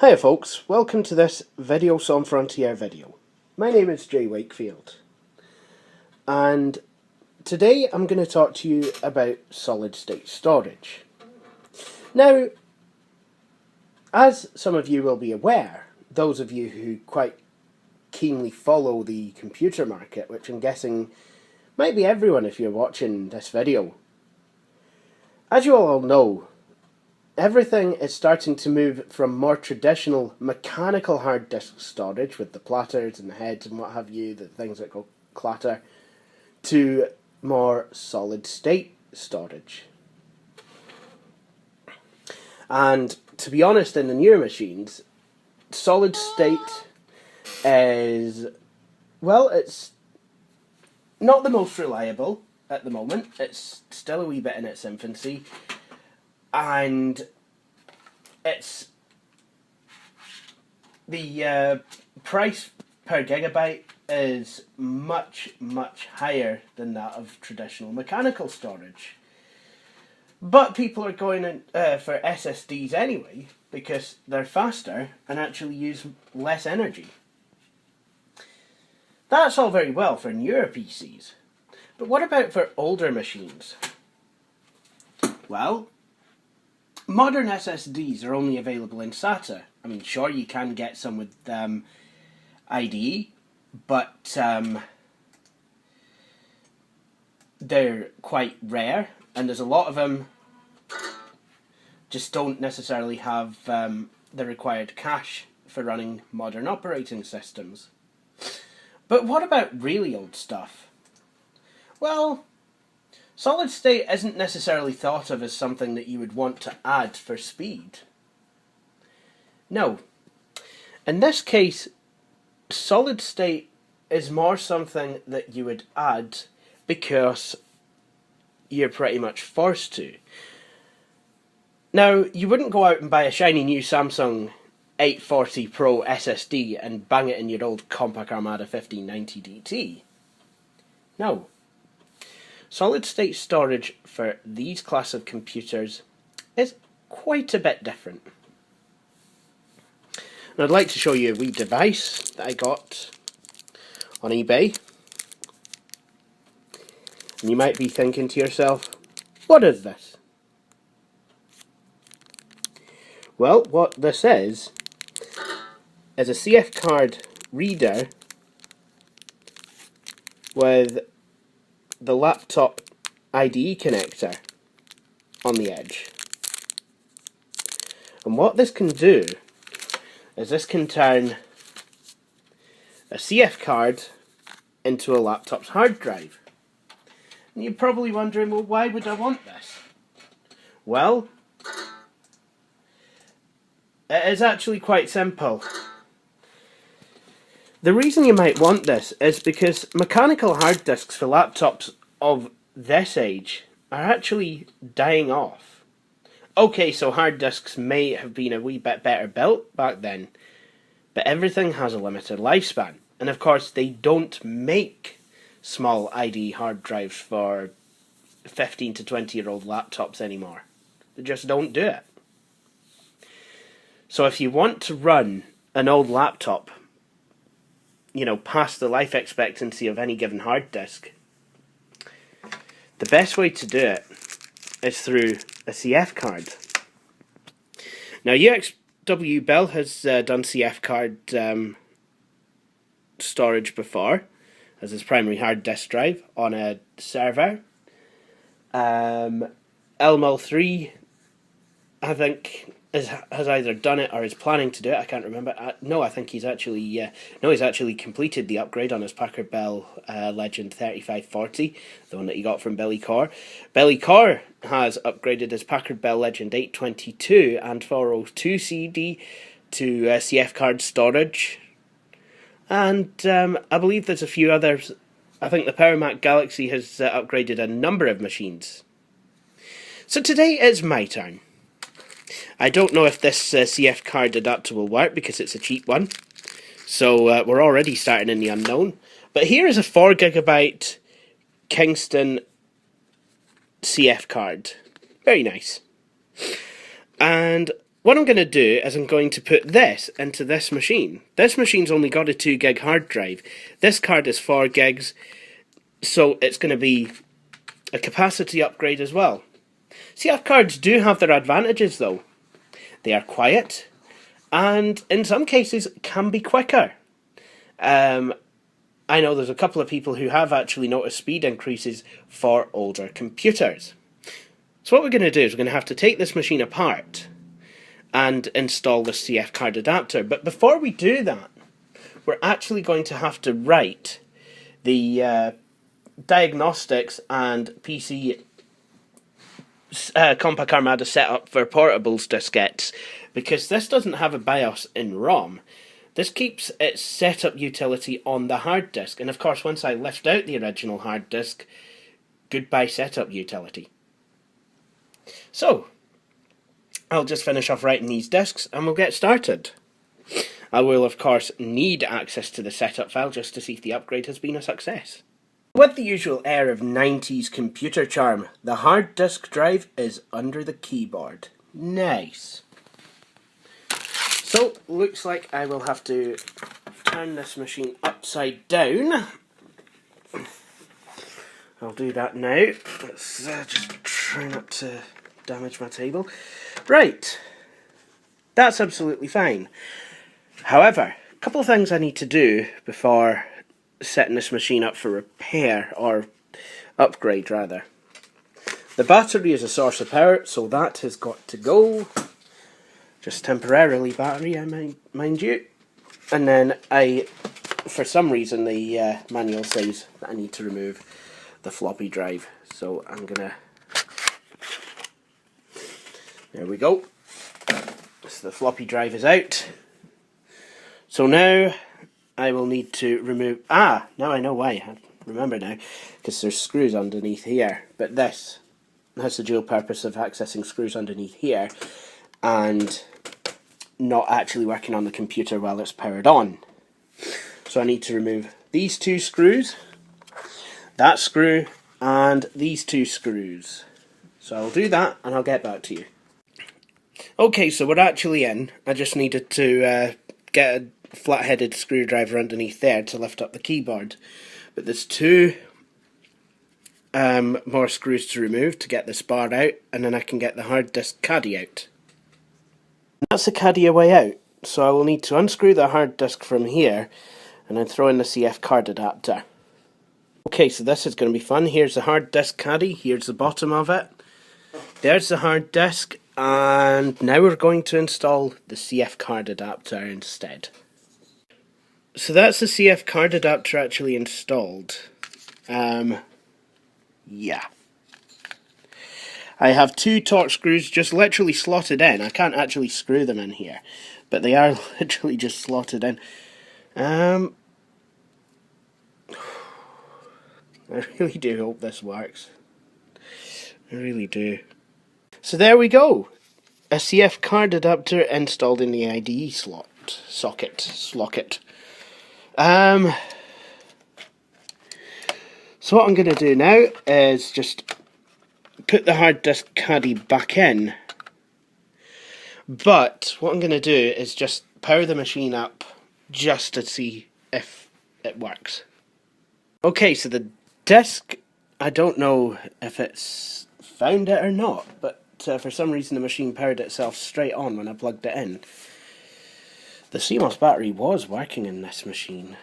Hiya folks, welcome to this Video Sans Frontier video. My name is Jay Wakefield, and today I'm going to talk to you about solid state storage. Now, as some of you will be aware, those of you who quite keenly follow the computer market, which I'm guessing might be everyone if you're watching this video, as you all know, everything is starting to move from more traditional mechanical hard disk storage with the platters and the heads and what have you, the things that go clatter, to more solid state storage. And to be honest, in the newer machines, solid state is, well, it's not the most reliable at the moment. It's still a wee bit in its infancy. And it's the price per gigabyte is much higher than that of traditional mechanical storage. But people are going in, for SSDs anyway because they're faster and actually use less energy. That's all very well for newer PCs, but what about for older machines? Well, modern SSDs are only available in SATA. I mean, sure, you can get some with IDE, but they're quite rare, and there's a lot of them just don't necessarily have the required cache for running modern operating systems. But what about really old stuff? Well, solid state isn't necessarily thought of as something that you would want to add for speed. No. In this case, solid state is more something that you would add because you're pretty much forced to. Now, you wouldn't go out and buy a shiny new Samsung 840 Pro SSD and bang it in your old Compaq Armada 1590DT. No. Solid state storage for these class of computers is quite a bit different. And I'd like to show you a wee device that I got on eBay. And you might be thinking to yourself, what is this? Well, what this is a CF card reader with the laptop IDE connector on the edge. And what this can do is this can turn a CF card into a laptop's hard drive. And you're probably wondering, well, why would I want this? Well, it is actually quite simple. The reason you might want this is because mechanical hard disks for laptops of this age are actually dying off. Okay, so hard disks may have been a wee bit better built back then, but everything has a limited lifespan. And of course, they don't make small IDE hard drives for 15 to 20-year-old laptops anymore. They just don't do it. So if you want to run an old laptop, you know, past the life expectancy of any given hard disk, the best way to do it is through a CF card. Now, UXW Bell has done CF card storage before as his primary hard disk drive on a server. LML3, I think, has either done it or is planning to do it. I can't remember. No, I think he's actually completed the upgrade on his Packard Bell Legend 3540, the one that he got from Billy Corr. Billy Corr has upgraded his Packard Bell Legend 822 and 402 CD to CF card storage, and I believe there's a few others. I think the PowerMac Galaxy has upgraded a number of machines. So today is my turn. I don't know if this CF card adapter will work because it's a cheap one. So we're already starting in the unknown. But here is a 4GB Kingston CF card. Very nice. And what I'm going to do is I'm going to put this into this machine. This machine's only got a 2 gig hard drive. This card is 4 gigs, so it's going to be a capacity upgrade as well. CF cards do have their advantages though. They are quiet, and in some cases can be quicker. I know there's a couple of people who have actually noticed speed increases for older computers. So what we're going to do is we're going to have to take this machine apart and install the CF card adapter. But before we do that, we're actually going to have to write the diagnostics and PC Compaq Armada setup for portables diskettes, because this doesn't have a BIOS in ROM. This keeps its setup utility on the hard disk, and of course once I lift out the original hard disk, goodbye setup utility. So, I'll just finish off writing these disks and we'll get started. I will of course need access to the setup file just to see if the upgrade has been a success. With the usual air of 90s computer charm, the hard disk drive is under the keyboard. Nice. So, looks like I will have to turn this machine upside down. I'll do that now. Let's just try not to damage my table. Right, that's absolutely fine. However, a couple of things I need to do before setting this machine up for repair, or upgrade rather. The battery is a source of power, so that has got to go. Just temporarily battery, mind you. And then for some reason the manual says that I need to remove the floppy drive, so I'm gonna, there we go. So the floppy drive is out. So now I will need to remove, now I know why, I remember now, because there's screws underneath here, but this has the dual purpose of accessing screws underneath here and not actually working on the computer while it's powered on. So I need to remove these 2 screws, that screw, and these 2 screws. So I'll do that and I'll get back to you. Okay, so we're actually in. I just needed to get a flat-headed screwdriver underneath there to lift up the keyboard. But there's 2 more screws to remove to get this bar out, and then I can get the hard disk caddy out. That's the caddy away out, so I will need to unscrew the hard disk from here and then throw in the CF card adapter. Okay, so this is going to be fun. Here's the hard disk caddy, here's the bottom of it. There's the hard disk, and now we're going to install the CF card adapter instead. So that's the CF card adapter actually installed. Yeah. I have 2 Torx screws just literally slotted in. I can't actually screw them in here, but they are literally just slotted in. I really do hope this works. I really do. So there we go. A CF card adapter installed in the IDE socket. So what I'm going to do now is just put the hard disk caddy back in. But what I'm going to do is just power the machine up just to see if it works. Okay, so the disk, I don't know if it's found it or not, but for some reason the machine powered itself straight on when I plugged it in. The CMOS battery was working in this machine,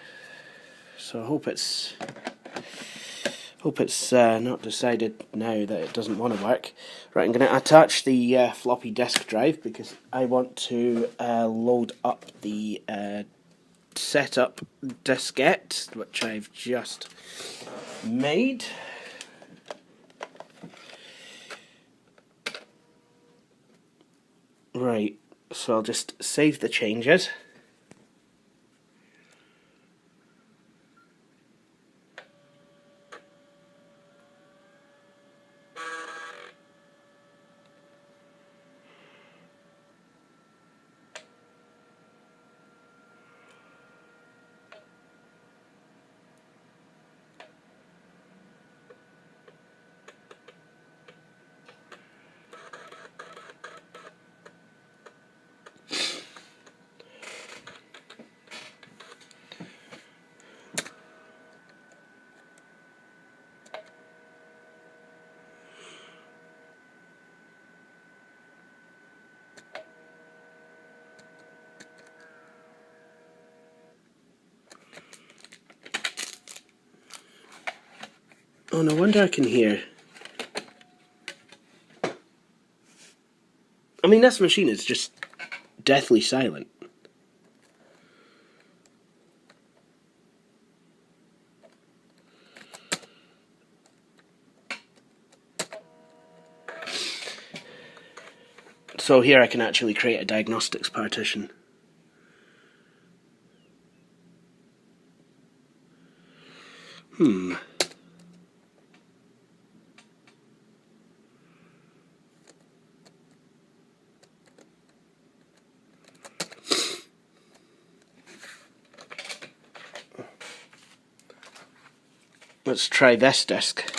so I hope it's not decided now that it doesn't want to work. Right, I'm going to attach the floppy disk drive because I want to load up the setup diskette, which I've just made. Right, so I'll just save the changes. Oh, no wonder I can hear. I mean, this machine is just deathly silent. So here I can actually create a diagnostics partition. Let's try this disk.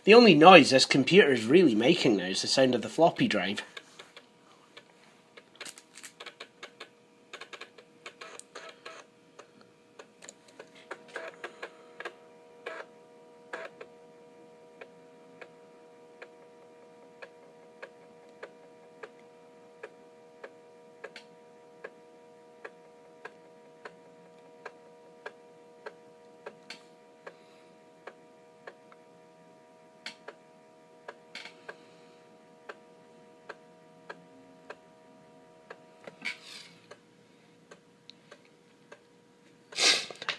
The only noise this computer is really making now is the sound of the floppy drive.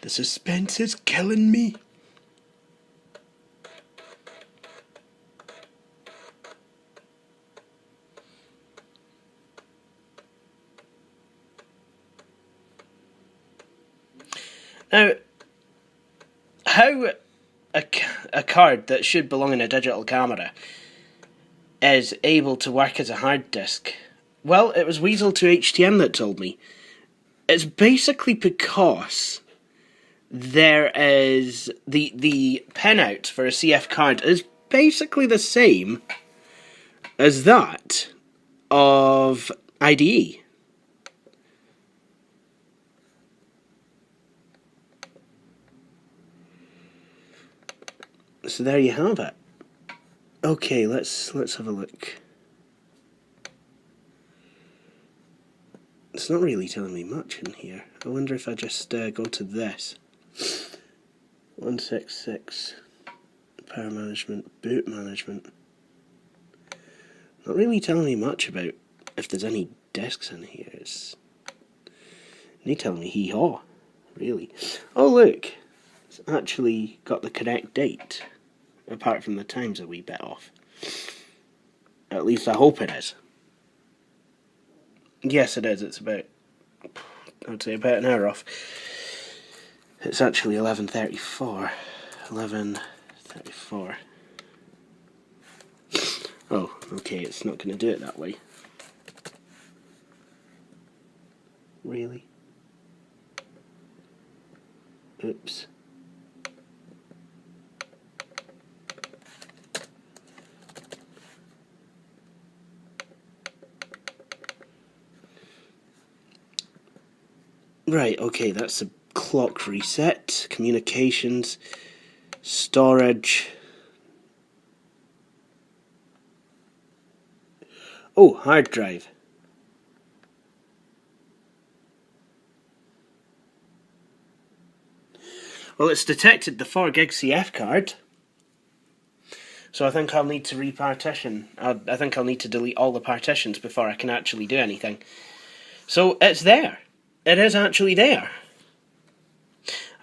The suspense is killing me. Now, how a card that should belong in a digital camera is able to work as a hard disk? Well, it was Weasel2HTM that told me. It's basically because there is the pinout for a CF card is basically the same as that of IDE. So there you have it. Okay, let's have a look. It's not really telling me much in here. I wonder if I just go to this. 166 power management, boot management. Not really telling me much about if there's any disks in here. It's only telling me hee-haw, really. Oh look, it's actually got the correct date, apart from the time's a wee bit off. At least I hope it is. Yes, it is. It's about, I'd say about an hour off. It's actually 11:34. 11:34. Oh, okay, it's not going to do it that way. Really? Oops. Right, okay, that's a clock reset, communications, storage. Oh, hard drive. Well, it's detected the 4 gig CF card, so I think I'll need to repartition. I think I'll need to delete all the partitions before I can actually do anything. So it's there. It is actually there.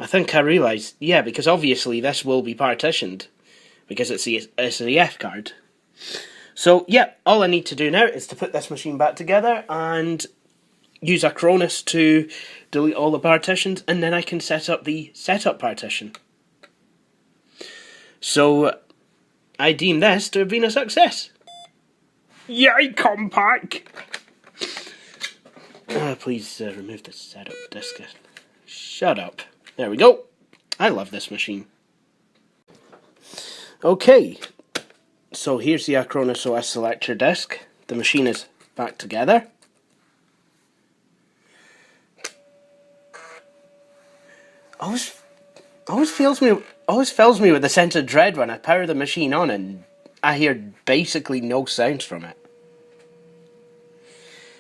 I think I realised, yeah, because obviously this will be partitioned, because it's a CF card. So, yeah, all I need to do now is to put this machine back together and use Acronis to delete all the partitions, and then I can set up the setup partition. So, I deem this to have been a success. Yay, Compaq! Please remove the setup disk. Shut up. There we go. I love this machine. Okay, so here's the Acronis OS selector disk. The machine is back together. Always fills me with a sense of dread when I power the machine on and I hear basically no sounds from it.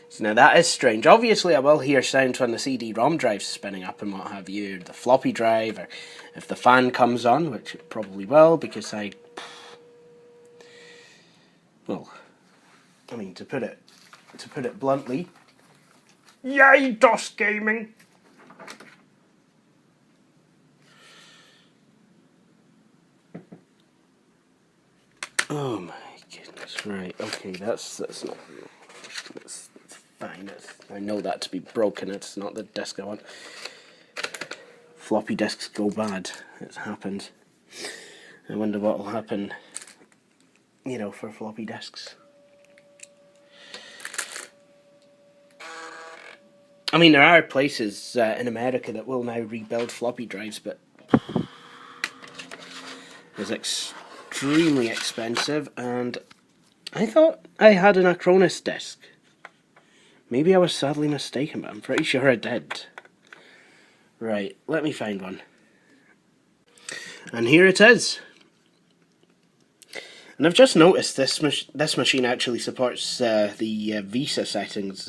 So now that is strange. Obviously I will hear sounds when the CD-ROM drive's spinning up and what have you, or the floppy drive, or if the fan comes on, which it probably will, because well, I mean, to put it bluntly, yay DOS gaming! Oh my goodness! Right, okay, that's not. That's fine. I know that to be broken. It's not the disk I want. Floppy disks go bad. It's happened. I wonder what will happen, you know, for floppy disks. I mean, there are places in America that will now rebuild floppy drives, but it's extremely expensive, and I thought I had an Acronis disk. Maybe I was sadly mistaken, but I'm pretty sure I did. Right, let me find one. And here it is. And I've just noticed this machine actually supports the Visa settings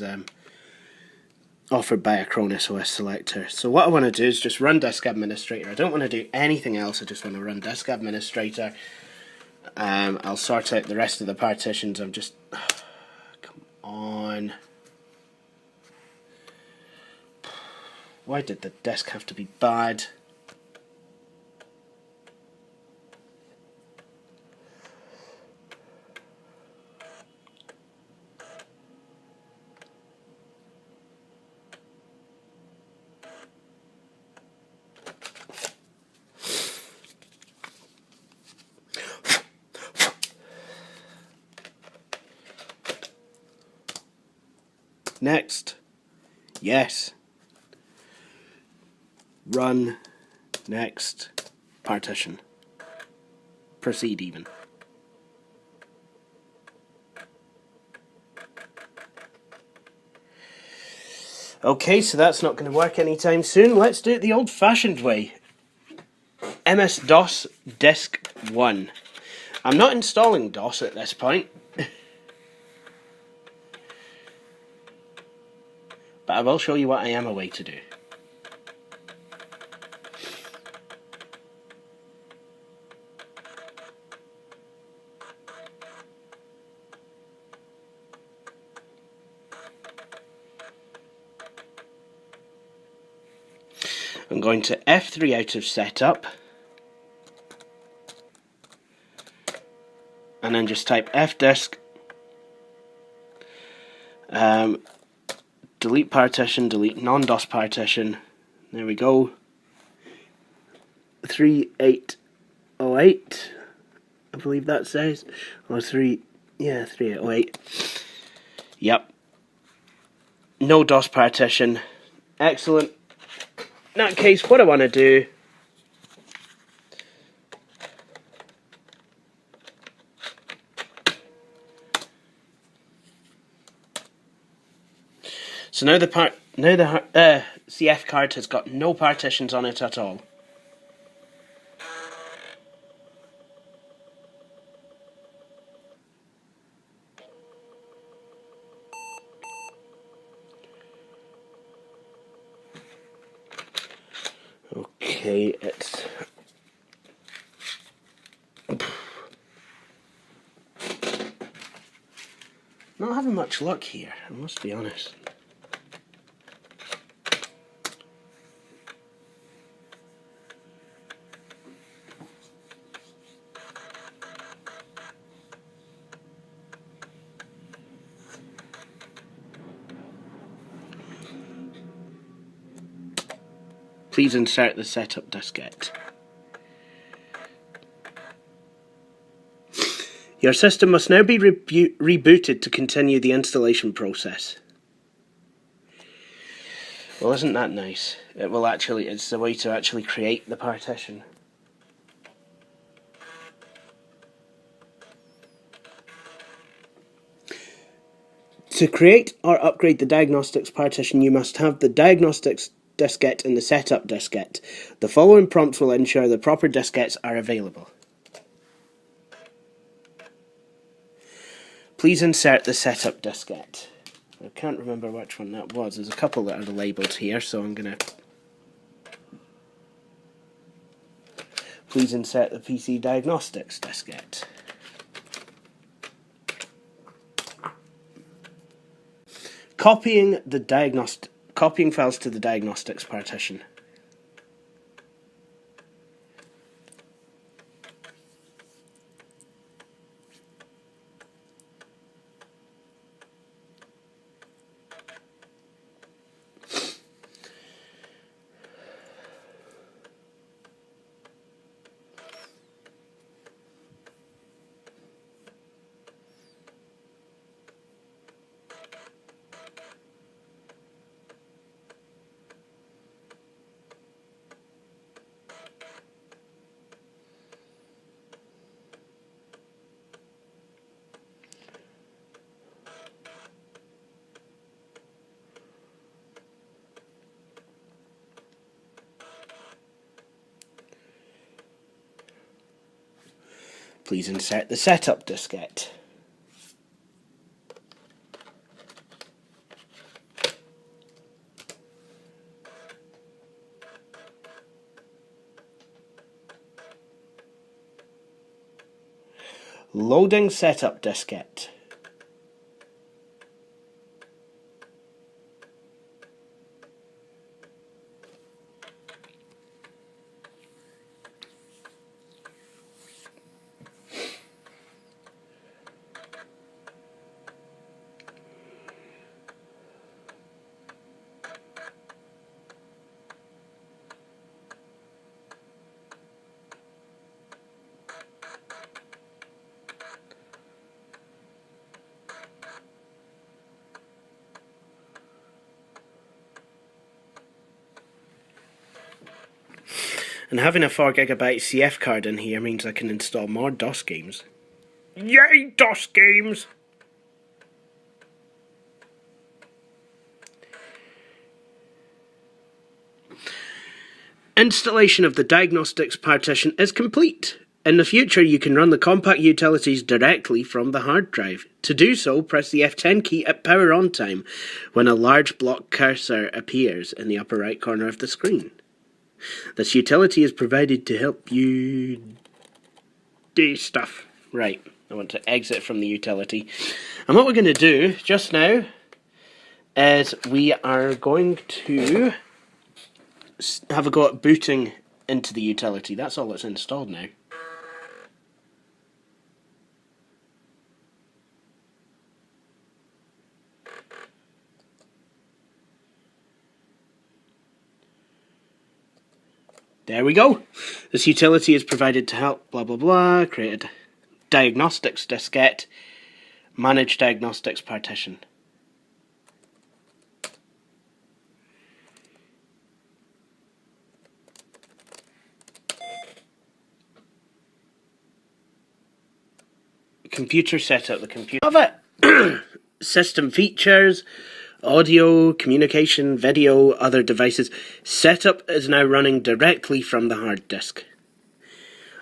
offered by Acronis OS Selector. So what I want to do is just run Disk Administrator. I don't want to do anything else, I just want to run Disk Administrator. I'll sort out the rest of the partitions. I'm just... come on. Why did the disk have to be bad? Next. Yes. Run. Next. Partition. Proceed even. Okay, so that's not going to work anytime soon. Let's do it the old-fashioned way. MS-DOS Disk 1. I'm not installing DOS at this point. But I will show you what I am away to do. I'm going to F3 out of setup, and then just type fdisk, delete partition, delete non-DOS partition. There we go. 3808, I believe that says, or 3808. Yep. No DOS partition. Excellent. In that case, what I want to do so now the CF card has got no partitions on it at all. Okay, it's not having much luck here, I must be honest. Please insert the setup diskette. Your system must now be rebooted to continue the installation process. Well, isn't that nice? It's the way to actually create the partition. To create or upgrade the diagnostics partition, you must have the diagnostics diskette and the setup diskette. The following prompts will ensure the proper diskettes are available. Please insert the setup diskette. I can't remember which one that was. There's a couple that are labelled here, so I'm going to... Please insert the PC diagnostics diskette. Copying files to the diagnostics partition. Please insert the setup diskette. Loading setup diskette. And having a 4GB CF card in here means I can install more DOS games. Yay, DOS games! Installation of the diagnostics partition is complete. In the future, you can run the Compaq utilities directly from the hard drive. To do so, press the F10 key at power on time when a large block cursor appears in the upper right corner of the screen. This utility is provided to help you do stuff. Right, I want to exit from the utility. And what we're going to do just now is we are going to have a go at booting into the utility. That's all that's installed now. There we go. This utility is provided to help blah blah blah, create a diagnostics diskette, manage diagnostics partition. Computer setup, the computer of it. System features, audio, communication, video, other devices. Setup is now running directly from the hard disk.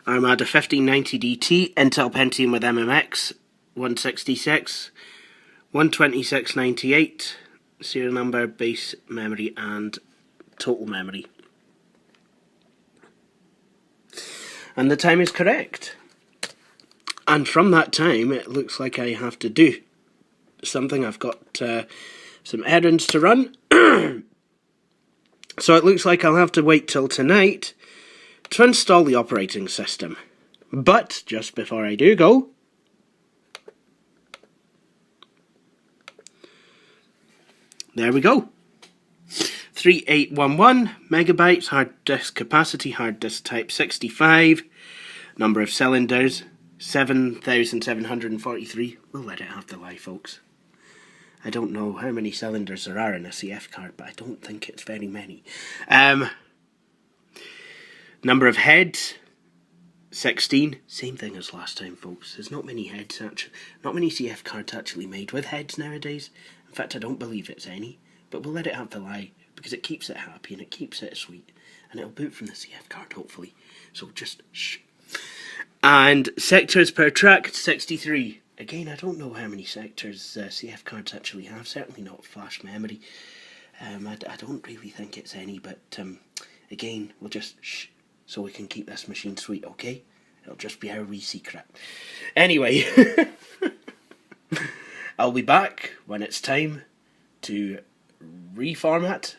Armada 1590DT, Intel Pentium with MMX, 166, 12698, serial number, base memory and total memory. And the time is correct. And from that time, it looks like I have to do something. I've got some errands to run. So it looks like I'll have to wait till tonight to install the operating system. But just before I do go, there we go. 3811 megabytes, hard disk capacity, hard disk type 65, number of cylinders 7,743. We'll let it have the lie, folks. I don't know how many cylinders there are in a CF card, but I don't think it's very many. Number of heads 16, same thing as last time, folks. There's not many heads actually, not many CF cards actually made with heads nowadays. In fact, I don't believe it's any, but we'll let it have the lie because it keeps it happy and it keeps it sweet, and it'll boot from the CF card hopefully. So just shh. And sectors per track, 63. Again, I don't know how many sectors CF cards actually have. Certainly not flash memory. I don't really think it's any, but again, we'll just shh, so we can keep this machine sweet, okay? It'll just be our wee secret. Anyway, I'll be back when it's time to reformat.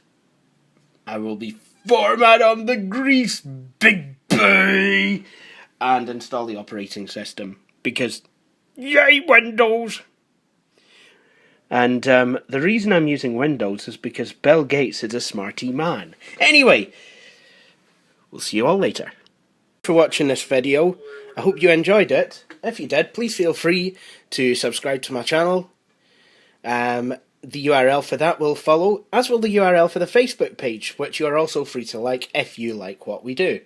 I will be format on the grease, big boy, and install the operating system, because yay, Windows! And the reason I'm using Windows is because Bill Gates is a smarty man. Anyway, we'll see you all later. Thanks for watching this video. I hope you enjoyed it. If you did, please feel free to subscribe to my channel. The URL for that will follow, as will the URL for the Facebook page, which you are also free to like if you like what we do.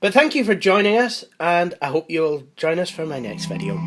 But thank you for joining us, and I hope you'll join us for my next video.